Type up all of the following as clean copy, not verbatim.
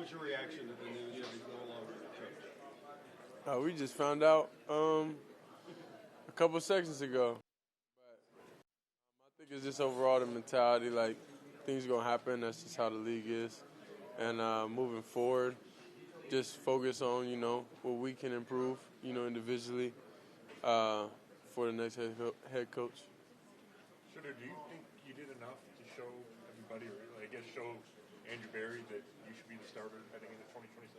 What's your reaction to the news that he's no longer coach? We just found out a couple seconds ago. I think it's just overall the mentality, like things gonna happen. That's just how the league is. And moving forward, just focus on what we can improve, individually for the next head coach. Shedeur, do you think you did enough to show everybody, or I guess show Andrew Berry that you should be the starter heading into 2026?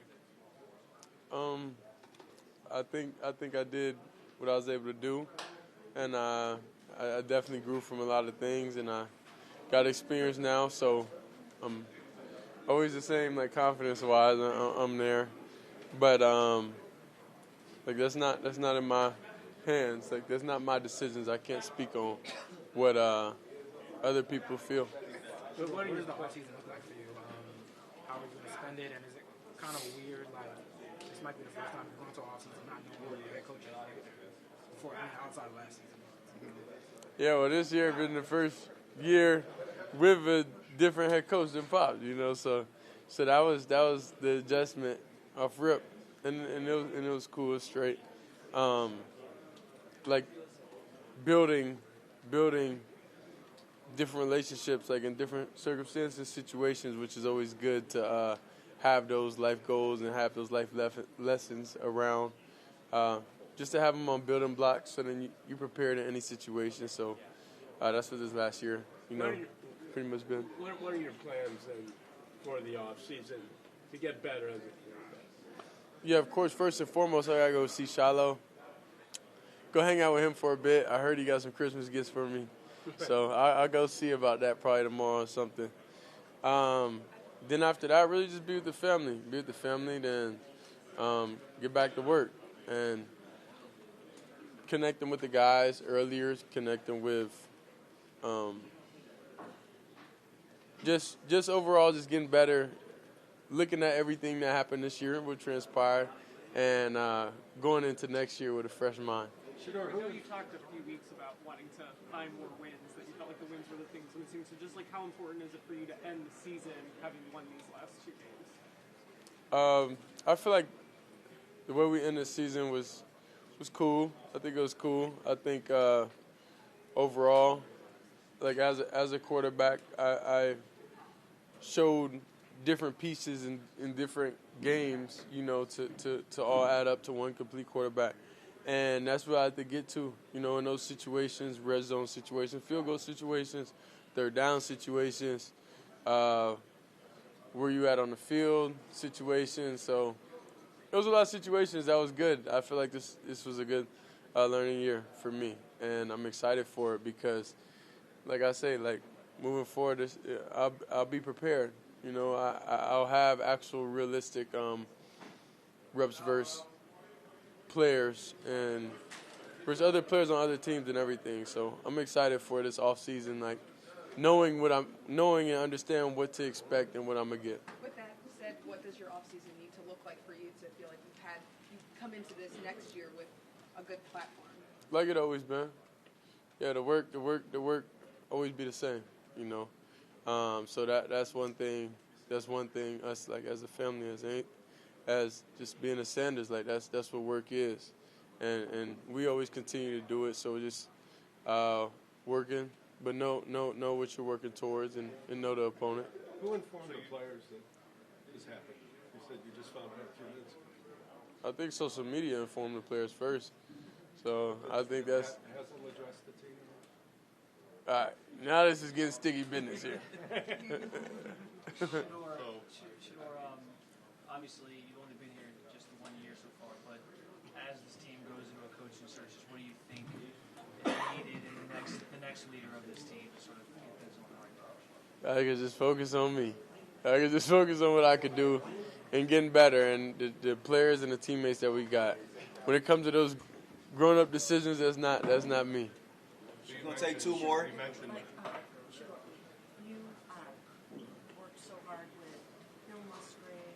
I think I did what I was able to do, and I definitely grew from a lot of things, and I got experience now, so I'm always the same, like confidence-wise. I'm there, but like that's not in my hands. Like that's not my decisions. I can't speak on what other people feel. But what does the whole season look like for you? How are you going to spend it, and is it kind of weird? Like this might be the first time you're going to an offseason not knowing who your head coach is before outside of last season. Yeah, well, this year been the first year with a different head coach than Pop, So that was the adjustment off rip, and it was cool. It was straight. Like building different relationships, like in different circumstances, situations, which is always good to have those life goals and have those life lessons around. Just to have them on building blocks, so then you prepared in any situation. So that's what this last year, pretty much been. What are your plans then for the off season to get better as a quarterback? Yeah, of course. First and foremost, I gotta go see Shiloh. Go hang out with him for a bit. I heard he got some Christmas gifts for me, so I'll go see about that probably tomorrow or something. Then after that, really just be with the family. Then get back to work and connect them with the guys earlier. Connect them with just overall just getting better. Looking at everything that happened this year, what transpired, and going into next year with a fresh mind. Shedeur, I know you talked a few weeks about wanting to find more wins, that you felt like the wins were the things missing. So just like how important is it for you to end the season having won these last two games? I feel like the way we ended the season was cool. I think it was cool. I think overall, like as a quarterback, I showed different pieces in different games, to all add up to one complete quarterback. And that's what I had to get to, in those situations, red zone situations, field goal situations, third down situations, where you at on the field situations. So there was a lot of situations that was good. I feel like this was a good learning year for me, and I'm excited for it because, like I say, like moving forward, I'll be prepared. I'll have actual realistic reps versus players and versus other players on other teams and everything. So I'm excited for this off season, like knowing and understand what to expect and what I'm gonna get. With that said, what does your off season need to look like for you to feel like you've come into this next year with a good platform? Like it always been. Yeah, the work always be the same, So that's one thing. That's one thing. Us like as a family, as just being a Sanders, like that's what work is, and we always continue to do it. So just working, but know what you're working towards, and know the opponent. Who informed the players that this happened? You said you just found out a few minutes ago. I think social media informed the players first. So I think that's. Hasn't addressed the team. All right, now this is getting sticky business here. Shedeur, obviously you've only been here just the 1 year so far, but as this team goes into a coaching search, what do you think is needed in the next leader of this team to sort of get things on the right direction? I can just focus on me. I can just focus on what I could do and getting better, and the players and the teammates that we got. When it comes to those grown-up decisions, that's not me. You're going to take two more? You worked so hard with Bill Musgrave,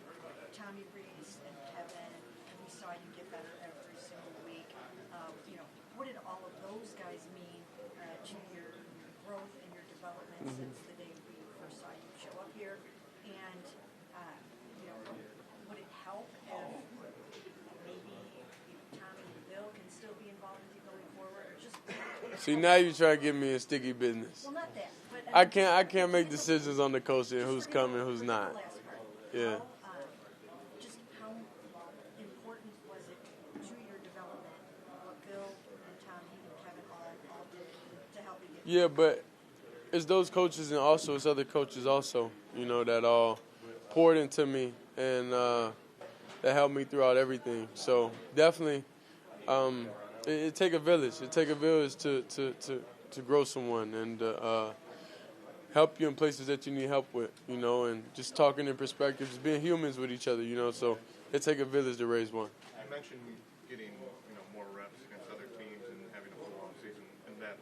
Tommy Reese, and Kevin, and we saw you get better every single week. What did all of those guys mean to your growth and your development since the day we first saw you show up here? And, See, now you try to get me in sticky business. Well, not that. But I can't make decisions on the coach and who's coming, who's not. Yeah. Just how important was it to your development what Bill and Tommy and Kevin all did to help you get? Yeah, but it's those coaches and also it's other coaches also, that all poured into me and that helped me throughout everything. So definitely, it take a village. It take a village to grow someone and help you in places that you need help with, and just talking in perspective, just being humans with each other, So it take a village to raise one. You mentioned getting more reps against other teams and having a full off season, and that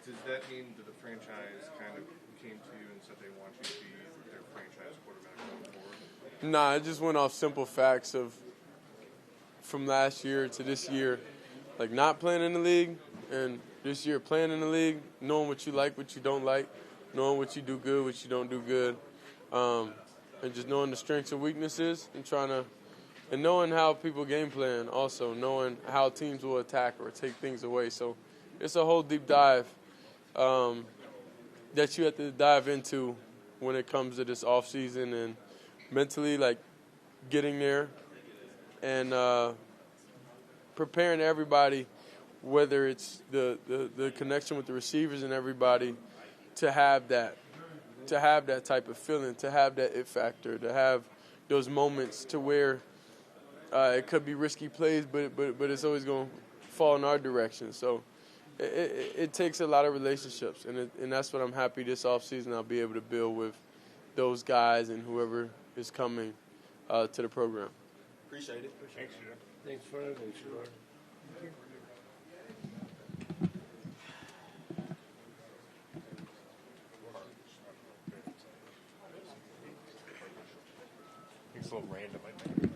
does that mean that the franchise kind of came to you and said they want you to be their franchise quarterback going forward? Nah, it just went off simple facts of from last year to this year, like not playing in the league, and this year playing in the league, knowing what you like, what you don't like, knowing what you do good, what you don't do good, and just knowing the strengths and weaknesses and knowing how people game plan also, knowing how teams will attack or take things away. So it's a whole deep dive that you have to dive into when it comes to this off season and mentally, like getting there and preparing everybody, whether it's the connection with the receivers and everybody, to have that type of feeling, to have that it factor, to have those moments to where it could be risky plays, but it's always going to fall in our direction. So it takes a lot of relationships, and that's what I'm happy this offseason I'll be able to build with those guys and whoever is coming to the program. Appreciate it. Thanks, Shedeur. Thanks for everything, Shedeur. It's a little random, I think.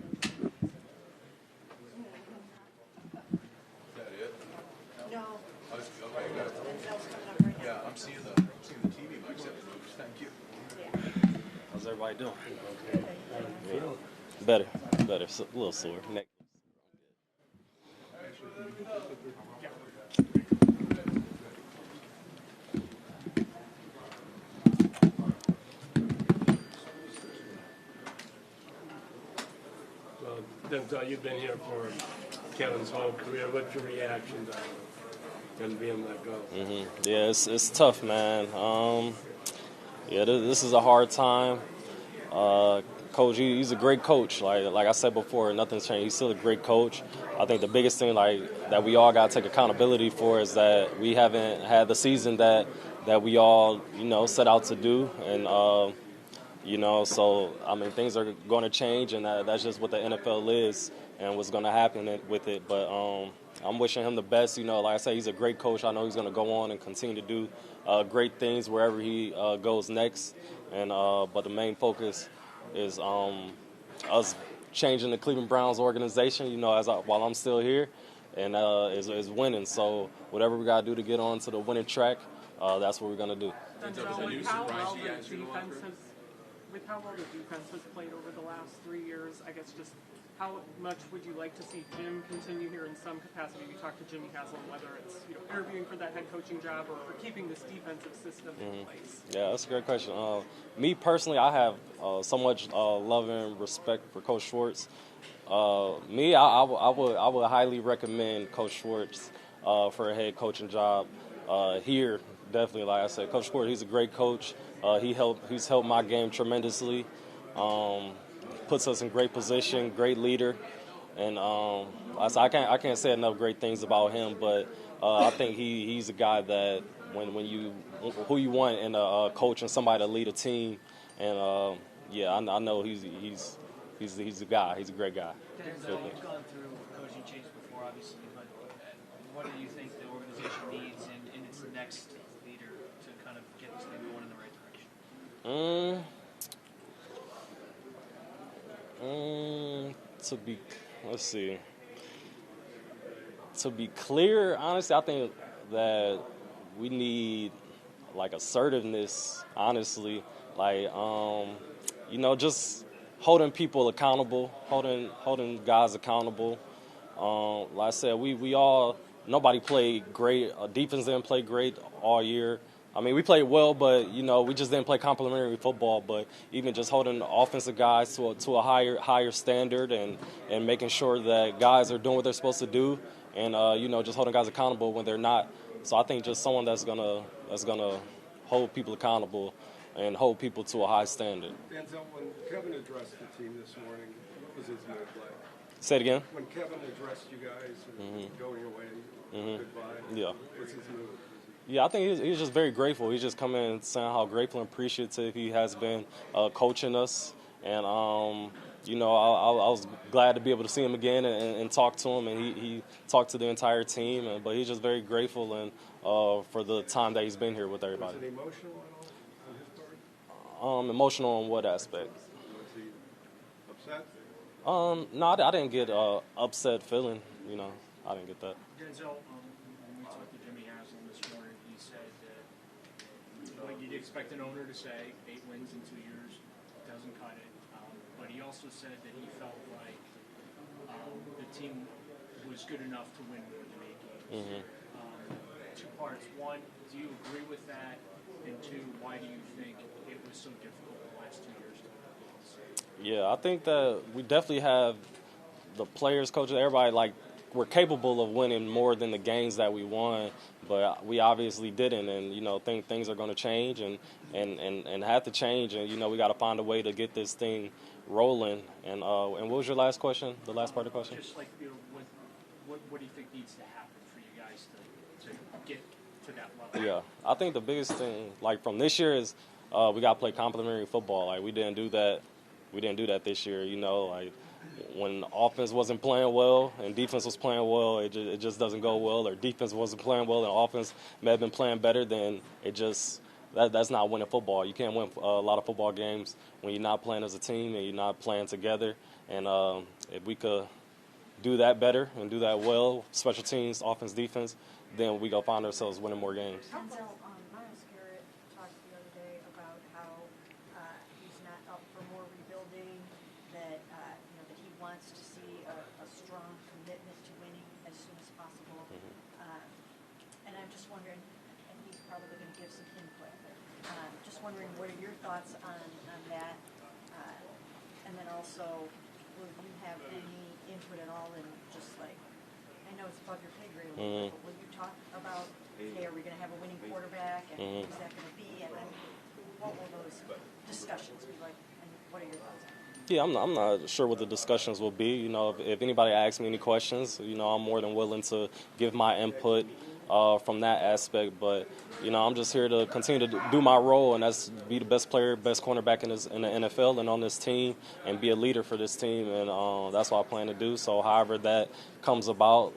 No. Okay, Denzel's coming up right now. yeah, I'm seeing the TV mics that moves. Thank you. How's everybody doing? Better. A little sore. Neck. Well, Denzel, you've been here for Kevin's whole career. What's your reaction to him being let go? Yeah, it's tough, man. Yeah, this is a hard time. Coach, he's a great coach. Like I said before, nothing's changed. He's still a great coach. I think the biggest thing that we all got to take accountability for is that we haven't had the season that we all set out to do, and so I mean things are going to change, and that's just what the NFL is and what's going to happen with it. But I'm wishing him the best. Like I said, he's a great coach. I know he's going to go on and continue to do great things wherever he goes next. And but the main focus is us changing the Cleveland Browns organization, while I'm still here, and is winning. So whatever we got to do to get on to the winning track, that's what we're going to do. Denzel, with how well the defense has played over the last 3 years, I guess just how much would you like to see Jim continue here in some capacity? We talked to Jimmy Haslam, whether it's interviewing for that head coaching job or for keeping this defensive system in place. Yeah, that's a great question. Me personally, I have so much love and respect for Coach Schwartz. I would highly recommend Coach Schwartz for a head coaching job here. Definitely, like I said, Coach Schwartz, he's a great coach. He's helped my game tremendously. Puts us in great position, great leader, and I can't say enough great things about him. But I think he's a guy that who you want in a coach and somebody to lead a team, and I know he's a guy. He's a great guy. Denzel, you've gone through coaching changes before, obviously, but what do you think the organization needs in its next leader to kind of get this thing going in the right direction? To be clear, honestly, I think that we need assertiveness, honestly, just holding people accountable, holding guys accountable. Like I said, we all nobody played great. Defense didn't play great all year. I mean, we played well, but, you know, we just didn't play complementary football. But even just holding offensive guys to a higher standard and making sure that guys are doing what they're supposed to do and, you know, just holding guys accountable when they're not. So I think just someone that's gonna hold people accountable and hold people to a high standard. Denzel, when Kevin addressed the team this morning, what was his mood like? Say it again? When Kevin addressed you guys and going away, goodbye, Yeah. what's his mood? Yeah, I think he's just very grateful. He's just coming and saying how grateful and appreciative he has been coaching us. And, you know, I was glad to be able to see him again and talk to him. And he talked to the entire team. But he's just very grateful and for the time that he's been here with everybody. Was it emotional at all on his part? Emotional in what aspect? Was he upset? No, I didn't get upset feeling. You know, I didn't get that. Denzel, when we talked to Jimmy Haslam this morning, he said that what you'd expect an owner to say, 8 wins in 2 years doesn't cut it. But he also said that he felt like the team was good enough to win more than 8 games. 2 parts. 1, do you agree with that? And 2, why do you think it was so difficult the last 2 years to win games? Yeah, I think that we definitely have the players, coaches, everybody, like, we're capable of winning more than the games that we won, but we obviously didn't. And, you know, things are going to change and have to change. And, you know, we got to find a way to get this thing rolling. And what was your last question, the last part of the question? Just like, you know, what do you think needs to happen for you guys to get to that level? Yeah, I think the biggest thing, like, from this year is we got to play complementary football. Like, we didn't do that. We didn't do that this year, you know, like when offense wasn't playing well and defense was playing well, it just doesn't go well, or defense wasn't playing well and offense may have been playing better, then that's not winning football. You can't win a lot of football games when you're not playing as a team and you're not playing together. And if we could do that better and do that well, special teams, offense, defense, then we go find ourselves winning more games. Denzel, Miles Garrett talked the other day about how he's not up for more rebuilding, that that he wants to see a strong commitment to winning as soon as possible. And I'm just wondering, and he's probably going to give some input. Just wondering, what are your thoughts on that? And then also, will you have any input at all in just like, I know it's above your pay grade a little bit, but will you talk about, hey, are we going to have a winning quarterback, and who's that going to be, and then what will those discussions be like, and what are your thoughts on it? Yeah, I'm not sure what the discussions will be. You know, if anybody asks me any questions, you know, I'm more than willing to give my input from that aspect. But, you know, I'm just here to continue to do my role, and that's be the best player, best cornerback in the NFL and on this team, and be a leader for this team. And that's what I plan to do. So however that comes about,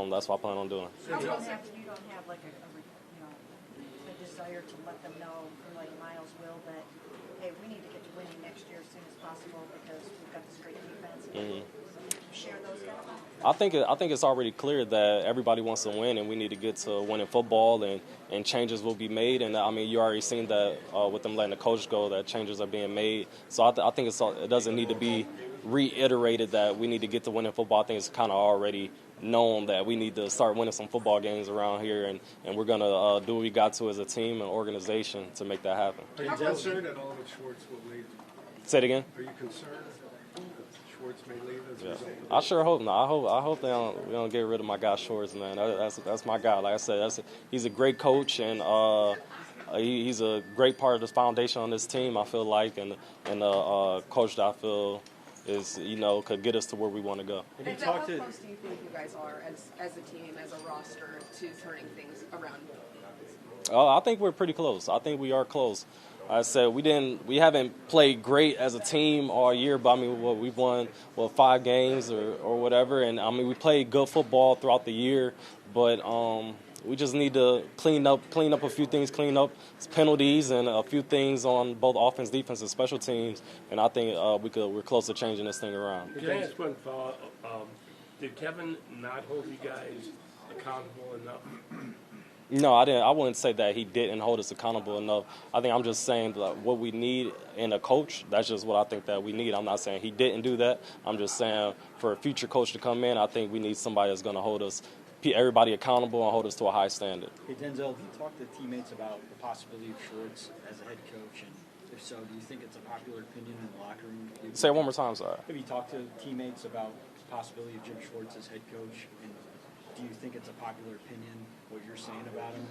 that's what I plan on doing. You don't have like a desire to let them know, like Miles will, that, hey, we need to get to winning next year as soon as possible because we've got this great defense. You share those kind of things? I think it's already clear that everybody wants to win, and we need to get to winning football, and changes will be made. And I mean, you already seen that with them letting the coach go, that changes are being made. So I think it doesn't need to be reiterated that we need to get to winning football. I think it's kind of already known that we need to start winning some football games around here, and we're going to do what we got to as a team and organization to make that happen. Are you concerned at all that Schwartz will leave? Say it again? Are you concerned that Schwartz may leave as a result of I sure hope not. I hope we don't get rid of my guy Schwartz, man. That's my guy. Like I said, he's a great coach, and he's a great part of the foundation on this team, I feel like, and a coach that I feel is, you know, could get us to where we want to go. And how close do you think you guys are as a team, as a roster, to turning things around? I think we're pretty close. I think we are close. I said we haven't played great as a team all year, but I mean, we've won 5 games or whatever, and I mean, we played good football throughout the year, but we just need to clean up a few things, clean up penalties and a few things on both offense, defense, and special teams, and I think we're close to changing this thing around. Can I ask one follow-up? Did Kevin not hold you guys accountable enough? No, I didn't. I wouldn't say that he didn't hold us accountable enough. I think I'm just saying that what we need in a coach, that's just what I think that we need. I'm not saying he didn't do that. I'm just saying for a future coach to come in, I think we need somebody that's going to hold us everybody accountable and hold us to a high standard. Hey, Denzel, have you talked to teammates about the possibility of Schwartz as a head coach? And if so, do you think it's a popular opinion in the locker room? Say it one more time, sorry. Have you talked to teammates about the possibility of Jim Schwartz as head coach? And do you think it's a popular opinion, what you're saying about him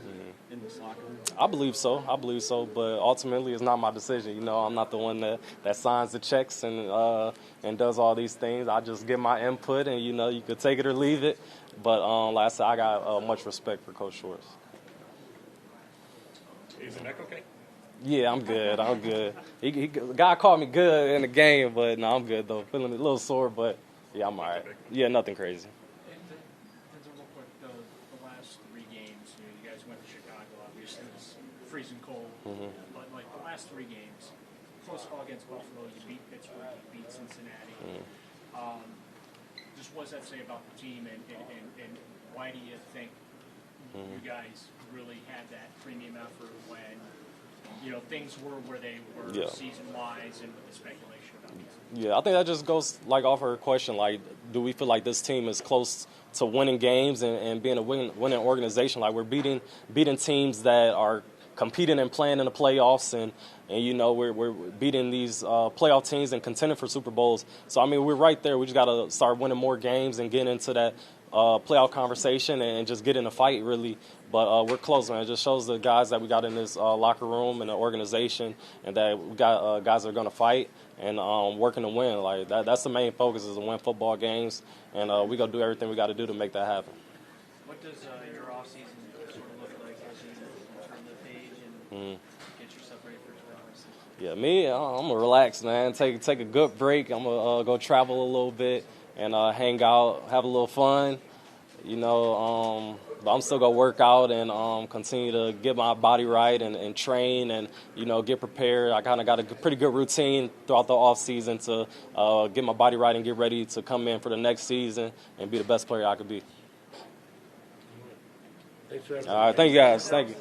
in this locker room? I believe so. But ultimately, it's not my decision. You know, I'm not the one that signs the checks and does all these things. I just give my input, and you know, you could take it or leave it. But like I said, I got much respect for Coach Schwartz. Is the neck okay? Yeah, I'm good. Guy called me good in the game, but no, I'm good though. Feeling a little sore, but yeah, I'm all right. Yeah, nothing crazy. Denzel, real quick, the last 3 games, you guys went to Chicago, obviously it was freezing cold, but like the last 3 games, close call against Buffalo, you beat Pittsburgh, you beat Cincinnati. Just what does that say about the team, and why do you think you guys really had that premium effort when things were where they were season-wise and with the speculation about these? Yeah, I think that just goes like off her question. Like, do we feel like this team is close to winning games and being a winning organization? Like, we're beating teams that are competing and playing in the playoffs, and you know, we're beating these playoff teams and contending for Super Bowls. So I mean, we're right there. We just got to start winning more games and get into that playoff conversation and just get in a fight, really. But we're close, man. It just shows the guys that we got in this locker room and the organization, and that we got guys that are going to fight and working to win. Like that's the main focus, is to win football games, and we going to do everything we got to do to make that happen. What does your offseason sort of look like as you turn the page and get yourself ready for 2026? Yeah, me, I'm going to relax, man. Take a good break. I'm going to go travel a little bit and hang out, have a little fun. You know, but I'm still going to work out and continue to get my body right and train and, you know, get prepared. I kind of got a pretty good routine throughout the off season to get my body right and get ready to come in for the next season and be the best player I could be. Thanks for All right, thank you, guys. Thank you.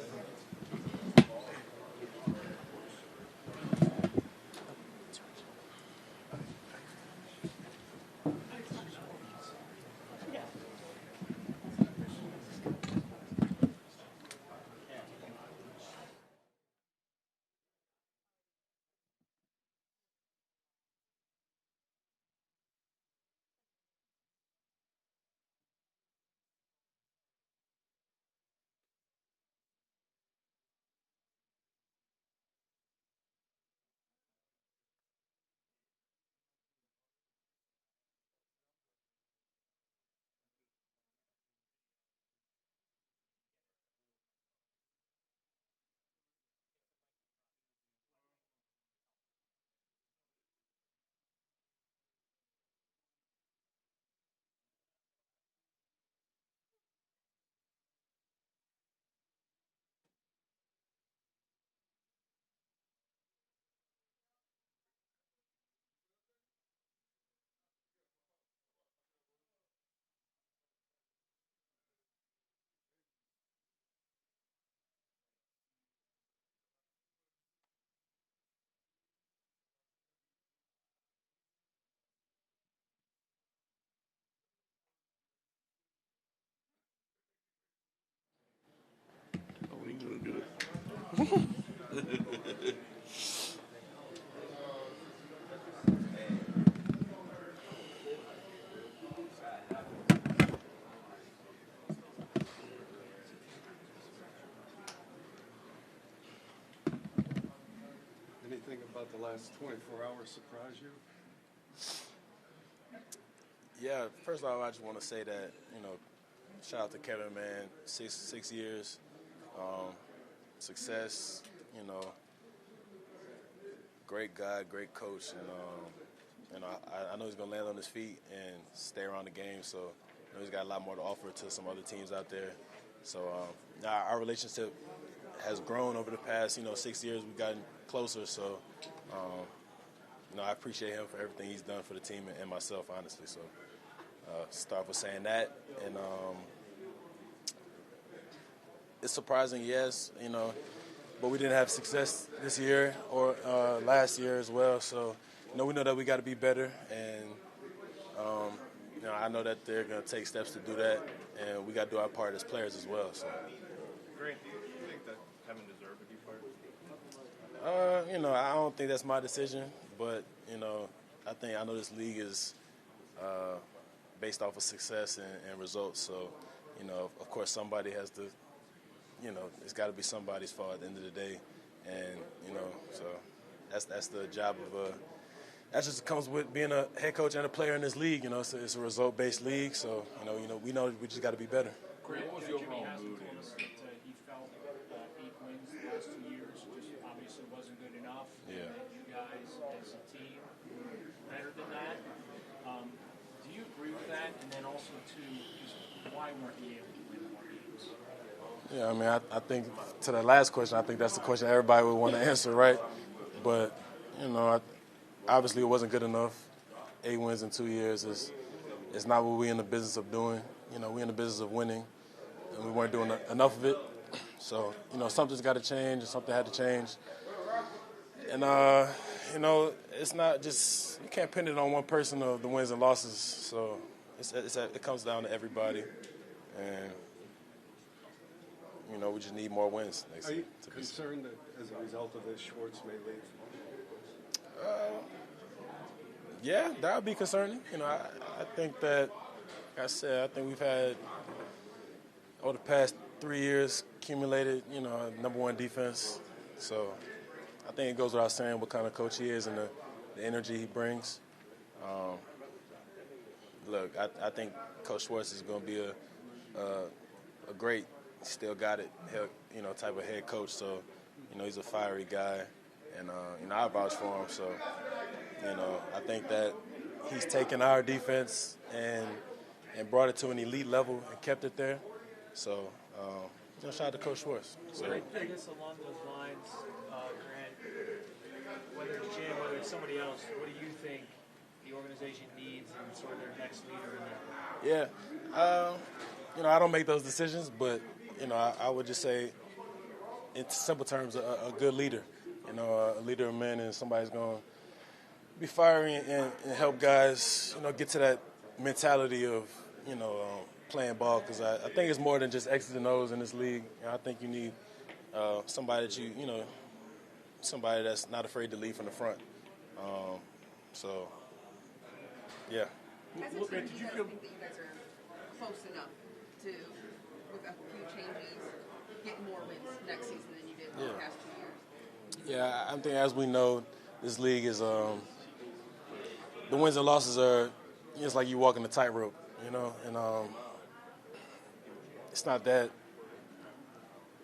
Anything about the last 24 hours surprise you? Yeah, first of all, I just want to say that, you know, shout out to Kevin, man. Six years, success, you know, great guy, great coach, and I know he's gonna land on his feet and stay around the game. So I know he's got a lot more to offer to some other teams out there. So our relationship has grown over the past, 6 years. We've gotten closer. So I appreciate him for everything he's done for the team and myself, honestly. So start with saying that, and it's surprising, yes, but we didn't have success this year or last year as well. So we know that we got to be better, and I know that they're going to take steps to do that, and we got to do our part as players as well. So. Great. Do you think that Kevin deserved to be fired? I don't think that's my decision, but I know this league is based off of success and results. So, of course, somebody has to. It's got to be somebody's fault at the end of the day, and so that's the job of that just comes with being a head coach and a player in this league. It's a result-based league, so we know we just got to be better. What was the overall mood? He felt 8 wins the last 2 years just obviously wasn't good enough. Yeah. And that you guys as a team were better than that. Do you agree with that? And then also too, just why weren't you able to win more games? Yeah, I mean, I think to the last question, I think that's the question everybody would want to answer, right? But obviously it wasn't good enough. 8 wins in 2 years is not what we're in the business of doing. We're in the business of winning, and we weren't doing enough of it. So, something's got to change, and something had to change. And, it's not just – you can't pin it on one person of the wins and losses. So it comes down to everybody. And, we just need more wins next Are you season. concerned that as a result of this, Schwartz may leave? Yeah, that would be concerning. I think that, like I said, I think we've had, over the past 3 years, accumulated, number one defense. So I think it goes without saying what kind of coach he is and the energy he brings. Look, I think Coach Schwartz is going to be a great, still got it, type of head coach. So, he's a fiery guy, and I vouch for him. So, I think that he's taken our defense and brought it to an elite level and kept it there. So, shout out to Coach Schwartz. So, I guess along those lines, Grant, whether it's Jim, whether it's somebody else, what do you think the organization needs in sort of their next leader in there? Yeah. I don't make those decisions, but, I would just say, in simple terms, a good leader. A leader of men, and somebody's going to be fiery and help guys, get to that mentality of, playing ball. Because I think it's more than just X's and O's in this league. I think you need somebody that somebody that's not afraid to lead from the front. So, yeah. As a team, do you guys think that you guys are close enough to, with a few changes, get more wins next season than you did in the past 2 years? Yeah, I think as we know, this league is the wins and losses are it's like you walking a tightrope, and it's not that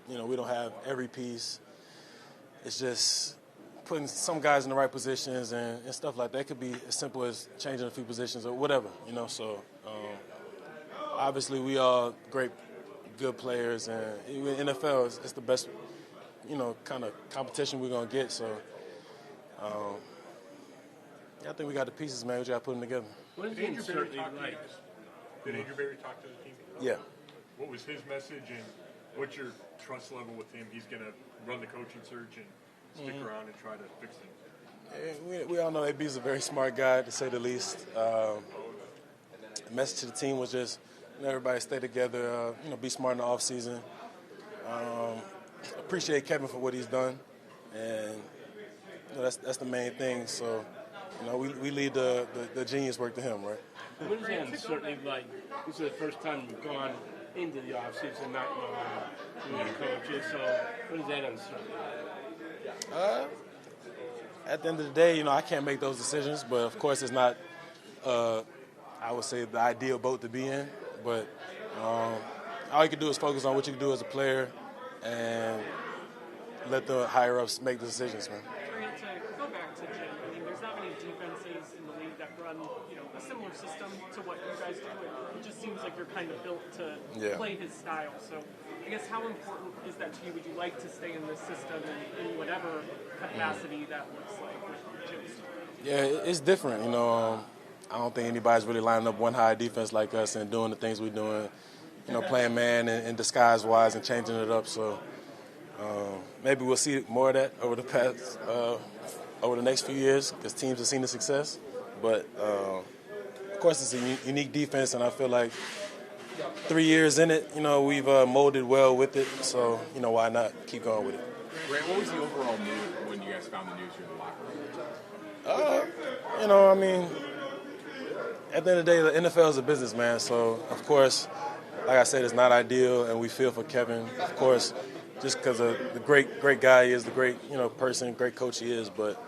we don't have every piece. It's just putting some guys in the right positions and stuff like that. It could be as simple as changing a few positions or whatever, So obviously we are great, good players, and in NFL it's the best, kind of competition we're gonna get. So I think we got the pieces, man. We just got to put them together. What is the uncertainty like? Did Andrew Berry talk to the team? Yeah. What was his message, and what's your trust level with him? He's going to run the coaching search and stick around and try to fix things. We all know AB's a very smart guy, to say the least. The message to the team was just everybody stay together, be smart in the offseason. Appreciate Kevin for what he's done, and that's the main thing. So, we leave the genius work to him, right? What is the uncertainty like? This is the first time you've gone into the offseason not knowing who your coach is. So, what is that uncertainty like? At the end of the day, I can't make those decisions, but of course it's not, I would say, the ideal boat to be in. But all you can do is focus on what you can do as a player and let the higher-ups make the decisions, man. To go back to Jim, there's not many defenses in the league that run, a similar system to what you guys do. It just seems like you're kind of built to play his style. So I guess how important is that to you? Would you like to stay in this system in whatever capacity that looks like with Jim's style? Yeah, it's different. I don't think anybody's really lining up one high defense like us and doing the things we're doing, playing man and disguise-wise and changing it up. So maybe we'll see more of that over over the next few years because teams have seen the success. But, of course, it's a unique defense, and I feel like 3 years in it, we've molded well with it. So, why not keep going with it? Grant, what was the overall mood when you guys found the news in the locker room? At the end of the day, the NFL is a business, man. So, of course, like I said, it's not ideal, and we feel for Kevin, of course, just because of the great guy he is, the great, person, great coach he is. But,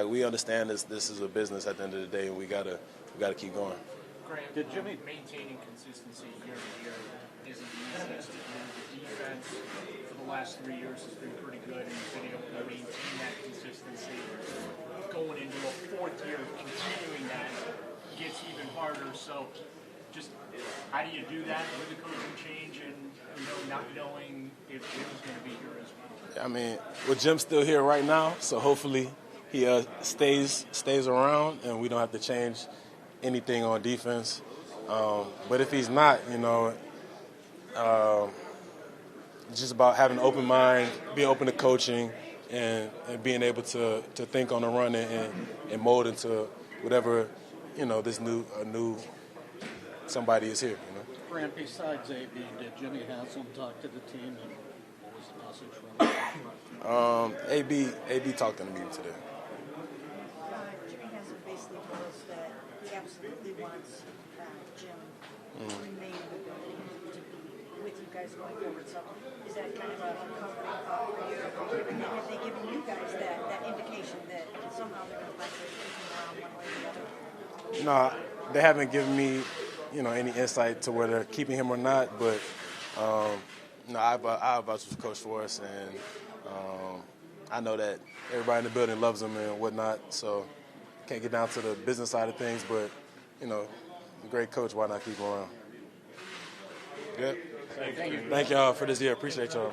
we understand this is a business at the end of the day, and we gotta keep going. Grant, Did Jimmy maintaining consistency year to year isn't the easiest. The defense for the last 3 years has been pretty good, and you've been able to maintain that consistency. Going into a fourth year, continuing that gets even harder. So, just how do you do that with the coaching change and not knowing if Jim's going to be here as well? Well, Jim's still here right now, so hopefully he stays around, and we don't have to change anything on defense. But if he's not, it's just about having an open mind, being open to coaching, and being able to think on the run and mold into whatever, this new somebody is here. Grant, besides AB, did Jimmy Haslam talk to the team, and what was the message from him? AB talked in the meeting today. Jimmy Haslam basically told us that he absolutely wants Jim to remain in the building to be with you guys going forward. So is that kind of a comforting thought for you? And have they given you guys that indication that somehow they're going to find a solution around one way or the other? No, they haven't given me, any insight to whether they're keeping him or not. But I vouch for Coach for us, and I know that everybody in the building loves him and whatnot. So can't get down to the business side of things, but great coach. Why not keep him around? Good. Thank you. Thank y'all for this year. Appreciate y'all.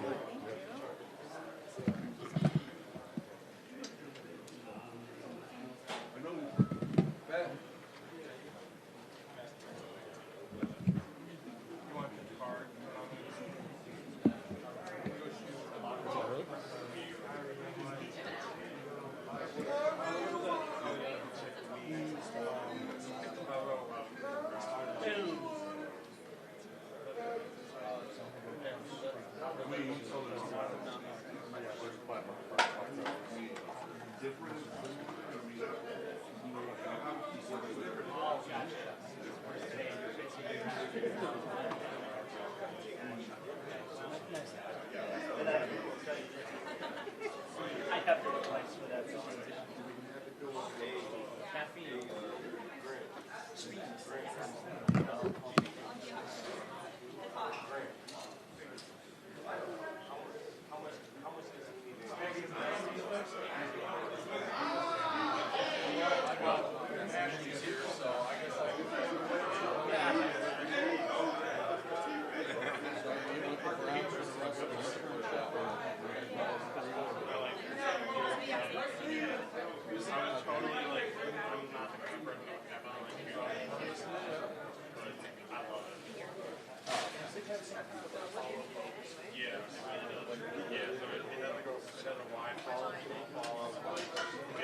It is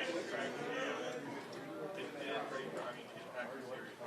pretty, I mean, his practice series